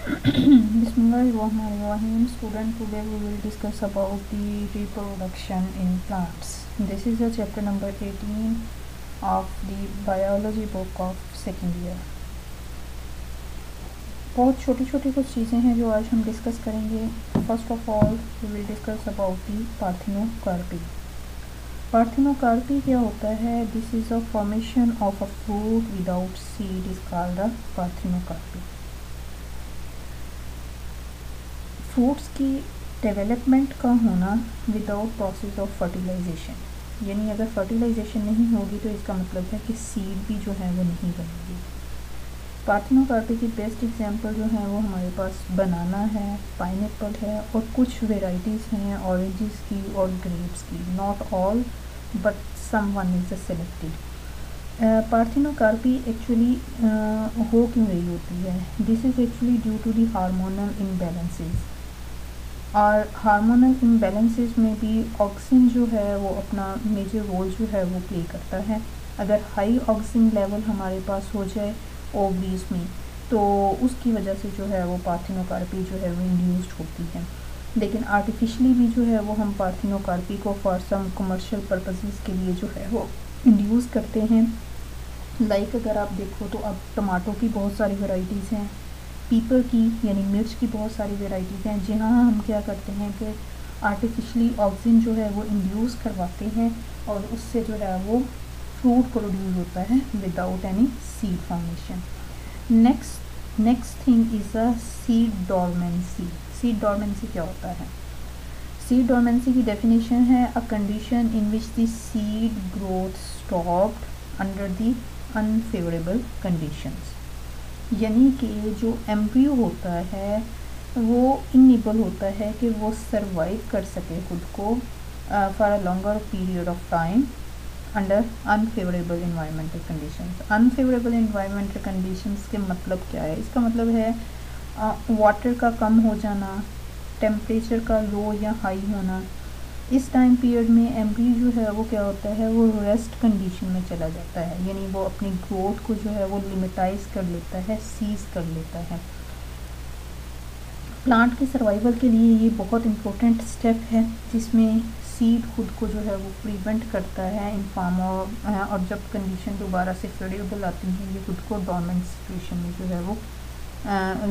Bismillahirrahmanirrahim. Student, today we will discuss about the reproduction in plants. This is the chapter number 18 of the biology book of second year. बहुत छोटी छोटी कुछ चीज़ें हैं जो आज हम डिस्कस करेंगे. First of all we will discuss about the parthenocarpy. Parthenocarpy क्या होता है? This is a formation of a fruit without seed is called a parthenocarpy. Fruits की डेवलपमेंट का होना विदाउट प्रोसेस ऑफ फर्टिलाइजेशन, यानी अगर फर्टिलाइजेशन नहीं होगी तो इसका मतलब है कि सीड भी जो है वो नहीं बनेगी. पार्थेनोकार्पी की बेस्ट एग्जांपल जो है वो हमारे पास बनाना है, पाइनएप्पल है और कुछ वेराइटीज़ हैं ऑरेंजेस की और ग्रेप्स की. Not all but some one is selected. Parthenocarpy actually हो क्यों रही होती है? This is actually due to the hormonal imbalances. और हार्मोनल इम्बैलेंसेस में भी ऑक्सीजन जो है वो अपना मेजर रोल जो है वो प्ले करता है. अगर हाई ऑक्सीजन लेवल हमारे पास हो जाए ओवरीज में तो उसकी वजह से जो है वो पार्थेनोकार्पी जो है वो इंड्यूस्ड होती है. लेकिन आर्टिफिशियली भी जो है वो हम पार्थेनोकार्पी को फॉर सम कमर्शियल पर्पसेस के लिए जो है वो इंड्यूस करते हैं. लाइक अगर आप देखो तो अब टमाटो की बहुत सारी वेराइटीज़ हैं, पीपल की यानी मिर्च की बहुत सारी वेराइटीज़ हैं, जहाँ हम क्या करते हैं कि आर्टिफिशियली ऑक्सीजन जो है वो इंड्यूस करवाते हैं और उससे जो है वो फ्रूट प्रोड्यूस होता है without any seed formation. Next thing is a seed dormancy. Seed dormancy क्या होता है? सीड डॉर्मेंसी की डेफिनेशन है a condition in which the seed growth stopped under the unfavourable conditions. यानी कि जो एम्ब्रियो होता है वो इनेबल होता है कि वो सरवाइव कर सके खुद को for a longer period of time under unfavourable environmental conditions. Unfavourable environmental conditions के मतलब क्या है? इसका मतलब है वाटर का कम हो जाना, टेम्परेचर का लो या हाई होना. इस टाइम पीरियड में एम्ब्रियो जो है वो क्या होता है, वो रेस्ट कंडीशन में चला जाता है, यानी वो अपनी ग्रोथ को जो है वो लिमिटाइज कर लेता है, सीज कर लेता है. प्लांट के सर्वाइवल के लिए ये बहुत इम्पोर्टेंट स्टेप है जिसमें सीड खुद को जो है वो प्रिवेंट करता है इन फॉर्म और जब कंडीशन दोबारा से फेवरेबल आती है ये खुद को डॉर्मेंट सिचुएशन में जो है वो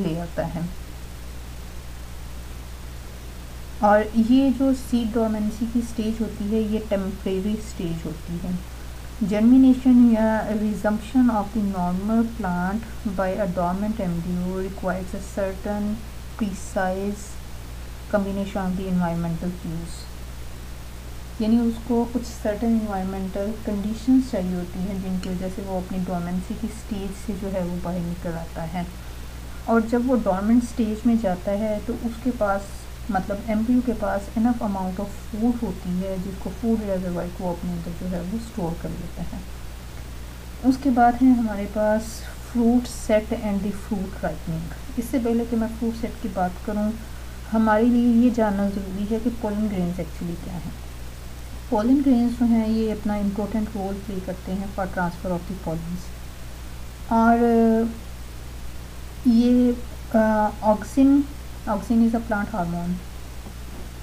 ले आता है. और ये जो सीड डॉर्मेंसी की स्टेज होती है ये टेम्परेरी स्टेज होती है. जर्मिनेशन या resumption of the normal plant by a dormant embryo requires a certain precise combination of the environmental cues. यानी उसको कुछ सर्टेन इन्वायरमेंटल कंडीशंस चाहिए होती हैं जिनकी वजह से वो अपनी डॉर्मेंसी की स्टेज से जो है वो बाहर निकल आता है. और जब वो डॉर्मेंट स्टेज में जाता है तो उसके पास मतलब एम्ब्रियो के पास इनफ अमाउंट ऑफ फूड होती है जिसको फूड रिजर्वायर को अपने अंदर जो है वो स्टोर कर लेता है. उसके बाद है हमारे पास fruit set and the fruit ripening. इससे पहले कि मैं फ्रूट सेट की बात करूं हमारे लिए ये जानना ज़रूरी है कि पोलन ग्रेन्स एक्चुअली क्या हैं. पोलन ग्रेन्स जो हैं ये अपना इम्पोर्टेंट रोल प्ले करते हैं for transfer of the pollens. और ये oxygen is a plant hormone.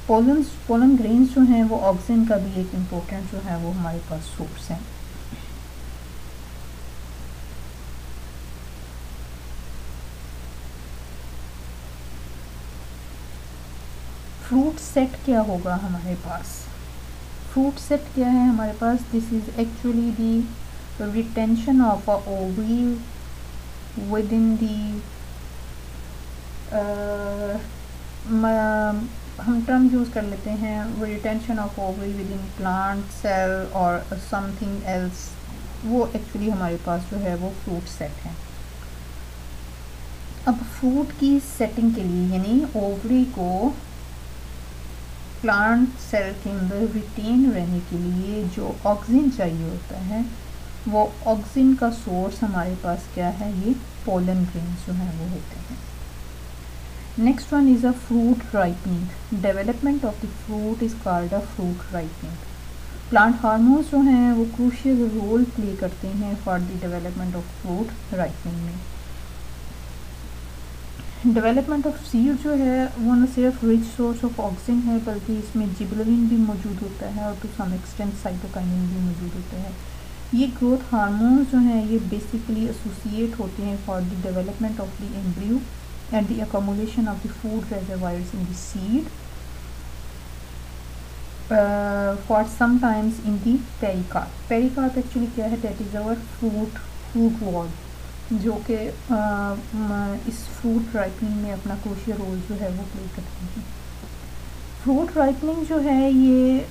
Pollen grains जो हैं वो ऑक्सीजन का भी एक इम्पोर्टेंट जो है वो हमारे पास सोर्स है. फ्रूट सेट क्या होगा हमारे पास? फ्रूट सेट क्या है हमारे पास? This is actually the retention of a ovary within the हम टर्म यूज़ कर लेते हैं retention of ovary within plant cell और समथिंग एल्स. वो एक्चुअली हमारे पास जो है वो फ्रूट सेट है. अब फ्रूट की सेटिंग के लिए यानी ओवरी को प्लांट सेल के अंदर रिटेन रहने के लिए जो ऑक्सीजन चाहिए होता है वो ऑक्सीजन का सोर्स हमारे पास क्या है? ये पोलन ग्रेन्स जो हैं वो होते हैं. Next one is a fruit ripening. Development of the fruit is called a fruit ripening. Plant hormones जो हैं वो क्रूशियल रोल प्ले करते हैं for the development of fruit ripening में. डेवलपमेंट ऑफ सीड जो है वो न सिर्फ रिच सोर्स ऑफ ऑक्सीजन है बल्कि इसमें जिबरेलिन भी मौजूद होता है और टू सम एक्सटेंट साइटोकाइनिन भी मौजूद होता है। ये ग्रोथ हार्मोन्स जो हैं ये बेसिकली एसोसिएट होते हैं for the development of the embryo and the accommodation of the food reservoirs in the seed for sometimes in the pericarp. Pericarp actually क्या है, that is our fruit wall, जो कि इस फ्रूट राइपनिंग में अपना crucial role जो है वो प्ले करते हैं। फ्रूट राइपनिंग जो है ये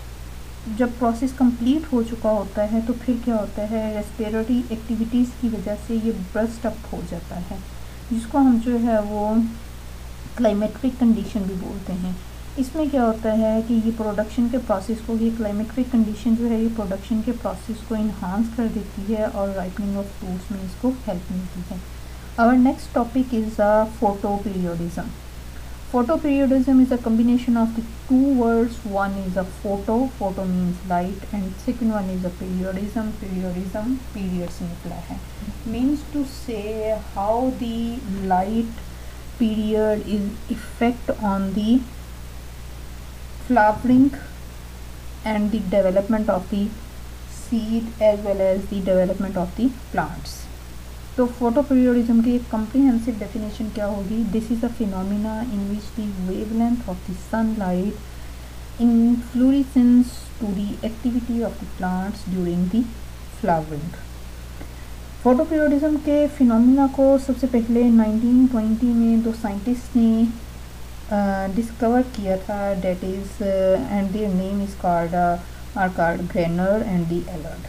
जब प्रोसेस कंप्लीट हो चुका होता है तो फिर क्या होता है, रेस्पिरेटरी एक्टिविटीज़ की वजह से ये बर्स्ट अप हो जाता है, जिसको हम जो है वो क्लाइमेट्रिक कंडीशन भी बोलते हैं। इसमें क्या होता है कि ये प्रोडक्शन के प्रोसेस को, ये क्लाइमेट्रिक कंडीशन जो है ये प्रोडक्शन के प्रोसेस को इन्हांस कर देती है और राइपनिंग ऑफ फ्रूट्स में इसको हेल्प मिलती है। Our next topic is photoperiodism. Photoperiodism is a combination of the two words. One is a photo means light, and second one is a periodism. Period से निकला है, means to say how the light period is effect on the flowering and the development of the seed as well as the development of the plants. तो photoperiodism की एक comprehensive definition क्या होगी, this is a phenomena in which the wavelength of the sunlight influences to the activity of the plants during the flowering. Photoperiodism के phenomena को सबसे पहले 1920 में दो साइंटिस्ट ने डिस्कवर किया था, that is and their name is called Garner and the Allard.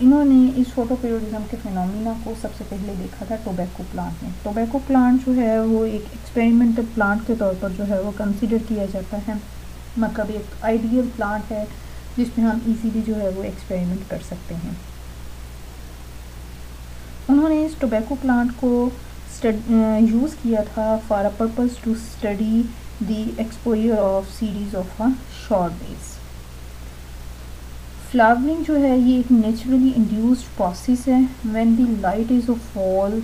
इन्होंने इस फोटो पीरियोडिज्म के फिनोमिना को सबसे पहले देखा था टोबैको प्लांट में। टोबैको प्लांट जो है वो एक एक्सपेरिमेंटल प्लांट के तौर पर जो है वो कंसिडर किया जाता है, मतलब एक आइडियल प्लांट है जिसमें हम इजीली जो है वो एक्सपेरिमेंट कर सकते हैं। उन्होंने इस टोबैको प्लांट को यूज़ किया था for a purpose to study the exposure of series of a short days. Flowering जो है ये एक नेचुरली इंड्यूस्ड प्रोसेस है। When the light is fall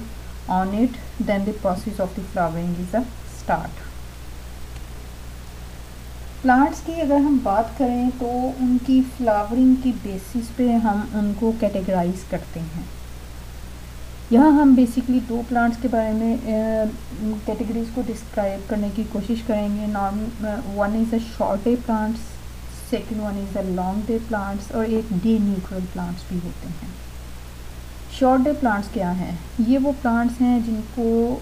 on it then the process of the flowering is a start. Plants की अगर हम बात करें तो उनकी फ्लावरिंग की बेसिस पे हम उनको कैटेगराइज करते हैं। यहाँ हम बेसिकली दो प्लांट्स के बारे में कैटेगरीज को डिस्क्राइब करने की कोशिश करेंगे। One is a short day plants, second one is a long day plants और एक डे न्यूट्रल प्लांट्स भी होते हैं। शॉर्ट डे प्लांट्स क्या हैं, ये वो प्लांट्स हैं जिनको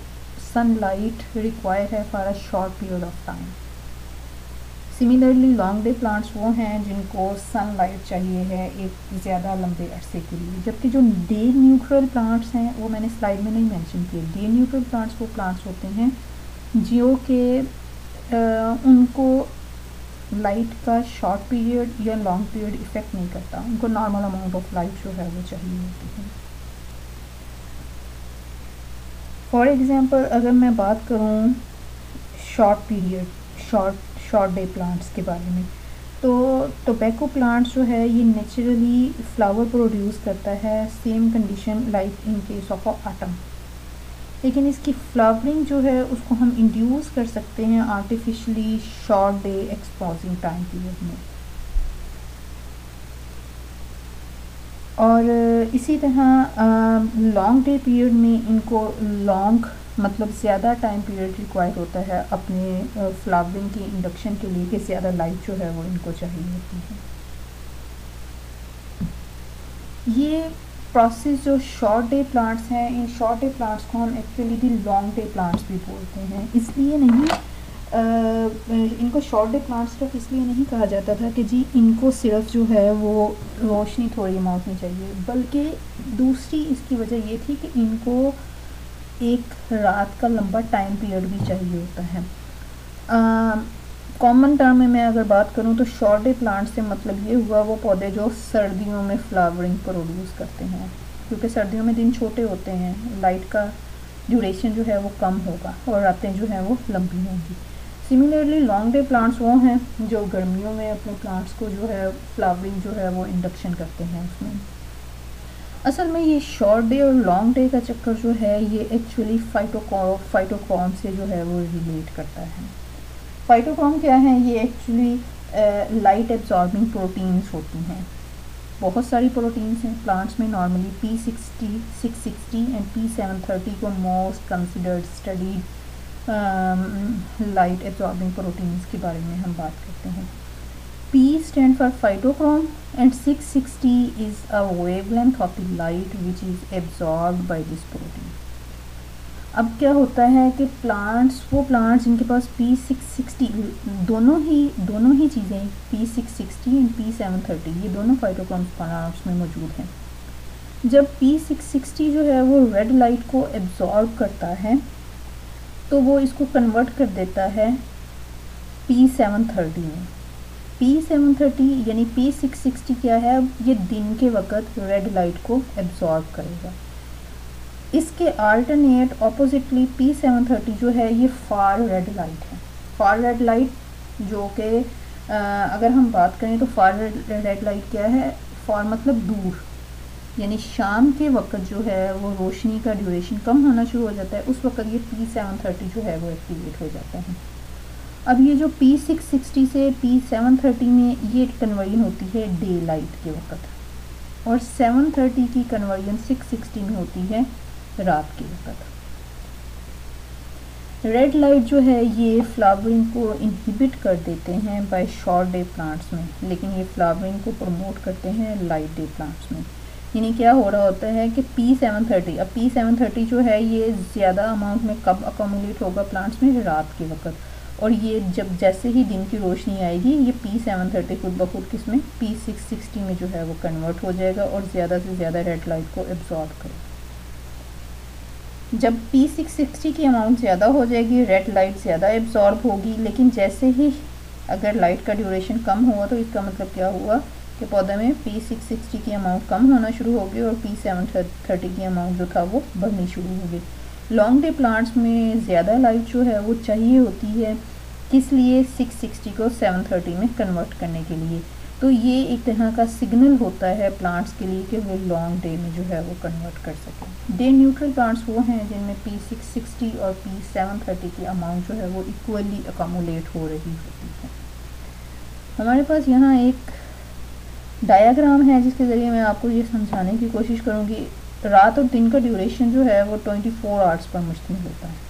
सनलाइट रिक्वायर है for a short period of time. Similarly long day plants वो हैं जिनको सनलाइट चाहिए है एक ज़्यादा लंबे अरसे के लिए। जबकि जो डे न्यूट्रल प्लांट्स हैं वो मैंने स्लाइड में नहीं मेंशन किए। डे न्यूट्रल प्लांट्स वो प्लांट्स होते हैं जो कि उनको लाइट का शॉर्ट पीरियड या लॉन्ग पीरियड इफ़ेक्ट नहीं करता, उनको नॉर्मल अमाउंट ऑफ लाइट जो है वो चाहिए होती है। फॉर एग्ज़ाम्पल अगर मैं बात करूँ शॉर्ट डे प्लांट्स के बारे में, तो टोबैको प्लांट्स जो है ये नेचुरली फ्लावर प्रोड्यूस करता है, same condition like in case of autumn. लेकिन इसकी फ्लावरिंग जो है उसको हम इंड्यूस कर सकते हैं artificially short day exposing time period में। और इसी तरह लॉन्ग डे पीरियड में इनको लॉन्ग मतलब ज़्यादा टाइम पीरियड रिक्वायर होता है अपने फ्लावरिंग की इंडक्शन के लिए, कि ज़्यादा लाइट जो है वो इनको चाहिए होती है। ये प्रोसेस जो शॉर्ट डे प्लांट्स हैं, इन शॉर्ट डे प्लांट्स को हम actually the long day plants भी बोलते हैं। इसलिए नहीं इनको शॉर्ट डे प्लांट्स सिर्फ इसलिए नहीं कहा जाता था कि जी इनको सिर्फ जो है वो रोशनी थोड़ी अमाउंट में चाहिए, बल्कि दूसरी इसकी वजह ये थी कि इनको एक रात का लंबा टाइम पीरियड भी चाहिए होता है। कॉमन टर्म में मैं अगर बात करूं तो शॉर्ट डे प्लांट से मतलब ये हुआ वो पौधे जो सर्दियों में फ्लावरिंग प्रोड्यूस करते हैं, क्योंकि सर्दियों में दिन छोटे होते हैं, लाइट का ड्यूरेशन जो है वो कम होगा और रातें जो हैं वो लंबी होंगी। सिमिलरली लॉन्ग डे प्लांट्स वो हैं जो गर्मियों में अपने प्लांट्स को जो है फ्लावरिंग जो है वो इंडक्शन करते हैं उसमें। असल में ये शॉर्ट डे और लॉन्ग डे का चक्कर जो है ये एक्चुअली फाइटोक्रोम से जो है वो रिलेट करता है। फाइटोक्रोम क्या है? ये एक्चुअली लाइट एब्जॉर्बिंग प्रोटीन्स होती हैं। बहुत सारी प्रोटीन्स हैं प्लांट्स में। नॉर्मली P60, 660 एंड P730 को most considered studied light absorbing proteins के बारे में हम बात करते हैं। P stand for phytochrome and 660 is a wavelength of the light which is absorbed by this protein. अब क्या होता है कि वो प्लांट्स जिनके पास P660 दोनों ही चीज़ें P660 एंड P730 ये दोनों फाइटोक्रोम प्लांट्स में मौजूद हैं। जब P660 जो है वो रेड लाइट को एब्जॉर्ब करता है तो वो इसको कन्वर्ट कर देता है P730 में। P730 यानी P660 क्या है? ये दिन के वक़्त रेड लाइट को एब्जॉर्ब करेगा। इसके अल्टरनेट ऑपोजिटली P730 जो है ये फार रेड लाइट है। फार रेड लाइट जो कि अगर हम बात करें तो फार रेड लाइट क्या है? फार मतलब दूर, यानी शाम के वक़्त जो है वो रोशनी का ड्यूरेशन कम होना शुरू हो जाता है, उस वक़्त ये P730 जो है वो एक्टिवेट हो जाता है। अब ये जो P660 से P730 में ये कन्वर्जन होती है डे लाइट के वक़्त, और 730 की कन्वर्जन 660 में होती है रात के वक़्त। रेड लाइट जो है ये फ्लावरिंग को इनहिबिट कर देते हैं बाय शॉर्ट डे प्लांट्स में, लेकिन ये फ्लावरिंग को प्रमोट करते हैं लाइट डे प्लांट्स में। यानी क्या हो रहा होता है कि P730, अब P730 जो है ये ज़्यादा अमाउंट में कब अकोमुलेट होगा प्लांट्स में? रात के वक़्त। और ये जब जैसे ही दिन की रोशनी आएगी ये P730 खुद ब खुद किसमें? P660 में जो है वो कन्वर्ट हो जाएगा और ज़्यादा से ज़्यादा रेड लाइट को एब्जॉर्ब करेगा। जब P660 की अमाउंट ज़्यादा हो जाएगी, रेड लाइट ज़्यादा एब्जॉर्ब होगी, लेकिन जैसे ही अगर लाइट का ड्यूरेशन कम हुआ तो इसका मतलब क्या हुआ कि पौधे में P660 की अमाउंट कम होना शुरू होगी और P730 की अमाउंट जो था वो बढ़नी शुरू होगी। लॉन्ग डे प्लांट्स में ज़्यादा लाइट जो है वो चाहिए होती है, किस लिए? 660 को 730 में कन्वर्ट करने के लिए। तो ये एक तरह का सिग्नल होता है प्लांट्स के लिए कि वो लॉन्ग डे में जो है वो कन्वर्ट कर सकें। डे न्यूट्रल प्लांट्स वो हैं जिनमें P660 और P730 की अमाउंट जो है वो इक्वली अकोमुलेट हो रही होती है। हमारे पास यहाँ एक डायग्राम है जिसके ज़रिए मैं आपको ये समझाने की कोशिश करूँगी। रात और दिन का ड्यूरेशन जो है वो 24 आवर्स पर मुश्तमिल होता है।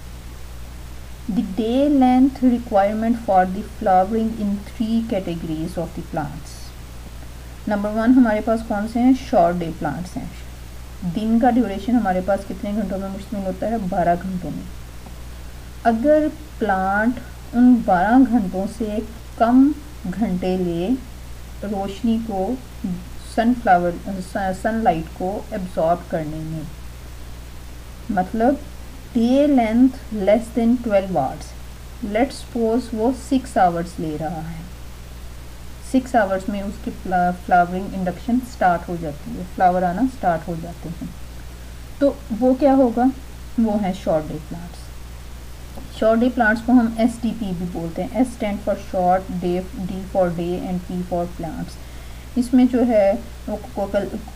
The day length requirement for the flowering in 3 categories of the plants. Number 1 हमारे पास कौन से हैं? शॉर्ट डे प्लांट्स हैं। दिन का ड्यूरेशन हमारे पास कितने घंटों में मुश्तमिल होता है? 12 घंटों में। अगर प्लांट उन 12 घंटों से कम घंटे ले रोशनी को सनलाइट को एब्जॉर्ब करने में, मतलब day length less than 12 hours, let's suppose वो 6 आवर्स ले रहा है, 6 आवर्स में उसकी फ्लावरिंग इंडक्शन स्टार्ट हो जाती है, फ्लावर आना स्टार्ट हो जाते हैं, तो वो क्या होगा? वो है short day plants. Short day plants को हम SDP भी बोलते हैं। S stand for short, D for day and P for plants. इसमें जो है वो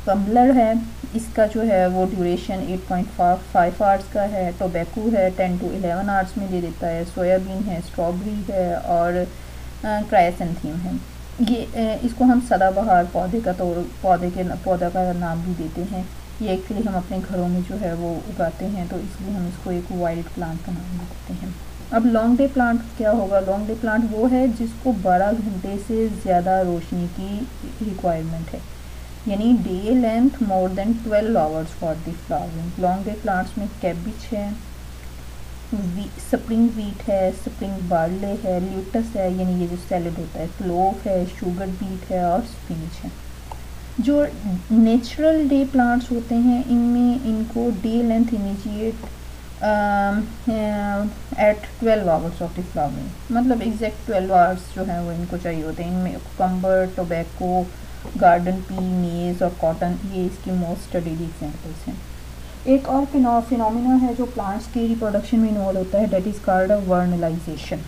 कम्बलर है, इसका जो है वो ड्यूरेशन 8.5 आवर्स का है। टोबैको है 10 to 11 आवर्स में दे देता है। सोयाबीन है, स्ट्रॉबेरी है और क्रायसेंथीम है। ये इसको हम सदाबहार पौधा का नाम भी देते हैं। ये एक्चुअली हम अपने घरों में जो है वो उगाते हैं, तो इसलिए हम इसको एक वाइल्ड प्लांट का नाम देते हैं। अब लॉन्ग डे प्लांट क्या होगा? लॉन्ग डे प्लांट वो है जिसको 12 घंटे से ज़्यादा रोशनी की रिक्वायरमेंट है, यानी day length more than 12 hours for the flowering. Long day plants में कैबिज है, स्प्रिंग वीट है, स्प्रिंग बार्ले है, ल्यूटस है, यानी ये जो सैलड होता है, क्लोव है, शुगर बीट है और स्पिनच है। जो नेचुरल डे प्लांट्स होते हैं इनमें इनको day length immediate at 12 hours of the flowering, मतलब एग्जैक्ट 12 आवर्स जो हैं वो इनको चाहिए होते हैं। इनमें कुकम्बर, टोबैको, गार्डन पी, मेज और कॉटन ये इसकी मोस्ट स्टडीड एग्जांपल्स हैं। एक और फिनोमिना है जो प्लांट्स की रिप्रोडक्शन में इन्वॉल्व होता है, डेट इज़ कॉल्ड वर्नलाइजेशन।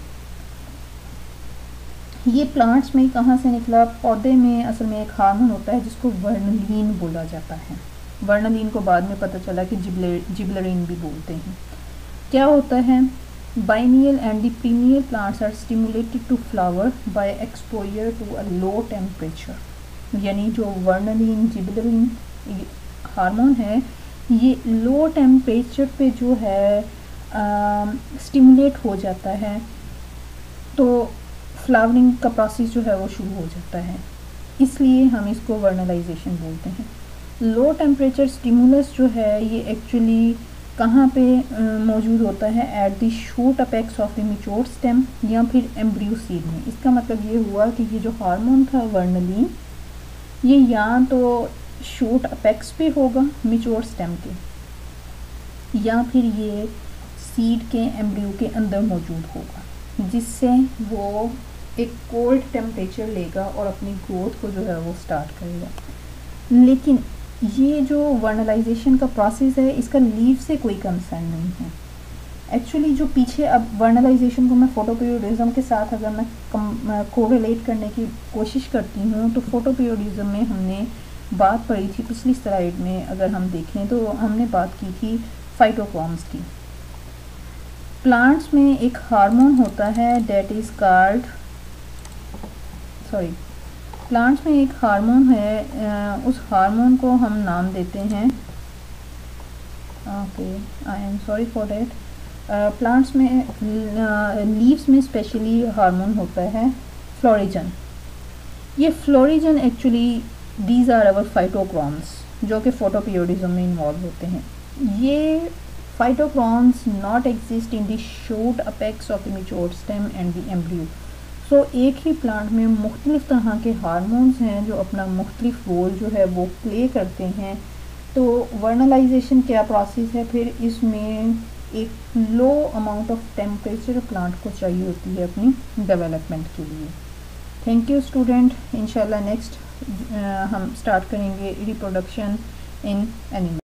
ये प्लांट्स में कहाँ से निकला? पौधे में असल में एक हार्मोन होता है जिसको वर्नलीन बोला जाता है। वर्नलीन को बाद में पता चला कि जिबलरीन भी बोलते हैं। क्या होता है, biennial and the perennial plants are stimulated to flower by exposure to a low temperature. यानी जो वर्नलीन जिबलरीन हार्मोन है ये लो टेम्परेचर पे जो है स्टिमुलेट हो जाता है, तो फ्लावरिंग का प्रोसेस जो है वो शुरू हो जाता है, इसलिए हम इसको वर्नलाइजेशन बोलते हैं। लो टेम्परेचर स्टिमुलस जो है ये एक्चुअली कहाँ पे मौजूद होता है, at the shoot apex of the mature stem या फिर एम्ब्रियो सीड में। इसका मतलब ये हुआ कि ये जो हार्मोन था वर्नलीन ये या तो शूट अपेक्स पे होगा मैच्योर स्टेम के, या फिर ये सीड के एम्ब्रियो के अंदर मौजूद होगा, जिससे वो एक कोल्ड टेम्परेचर लेगा और अपनी ग्रोथ को जो है वो स्टार्ट करेगा। लेकिन ये जो वर्नलाइजेशन का प्रोसेस है इसका लीव से कोई कंसर्न नहीं है। एक्चुअली जो पीछे, अब वर्नलाइजेशन को मैं फोटोपीरियोडिज्म के साथ अगर मैं कोरिलेट करने की कोशिश करती हूँ तो फोटोपीरियोडिज्म में हमने बात पढ़ी थी पिछली स्लाइड में, अगर हम देखें तो हमने बात की थी फाइटोक्रोम्स की। प्लांट्स में एक हार्मोन होता है डेट इज़ कॉल्ड, प्लांट्स में एक हार्मोन है, उस हार्मोन को हम नाम देते हैं, okay I am sorry for that. Plants में लीव्स में स्पेशली हार्मोन होता है फ्लोरिजन। ये florigen actually these are our phytochromes जो कि फोटोपीरियोडिज्म में इन्वॉल्व होते हैं। ये phytochromes not exist in the shoot apex of the mature stem and the embryo. So एक ही प्लांट में मुख्तलिफ तरह के हार्मोन्स हैं जो अपना मुख्तलिफ रोल जो है वो प्ले करते हैं। तो वर्नलाइजेशन क्या प्रोसेस है, फिर इसमें एक लो अमाउंट ऑफ टेम्परेचर प्लांट को चाहिए होती है अपनी डेवलपमेंट के लिए। Thank you student. इंशाल्लाह नेक्स्ट हम स्टार्ट करेंगे रिप्रोडक्शन इन एनिमल।